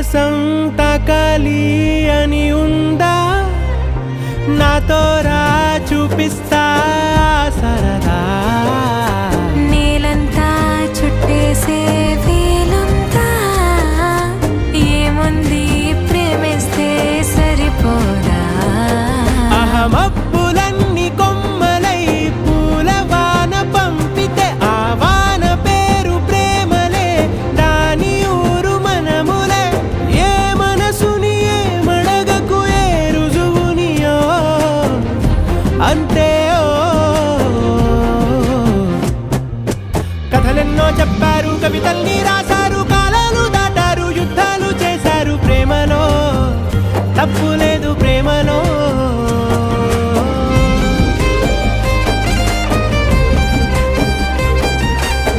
ఆకాశం తకలి అని ఉందా నాతో రా చూపిస్తా సరదా నేలంతా చుట్టేసే వేలుంతా ఏముంది ప్రేమిస్తే సరిపోదా అహమబ్బులన్నీ కొమ్మలై పూలవాన పంపితే ఆ వాన పేరు ప్రేమలే దాని ఊరు మనములే ఏ మనసుని ఏ మడగకు ఏ రుజువునియో అంతే కథలెన్నో చెప్పారు కవితల్ని రాసా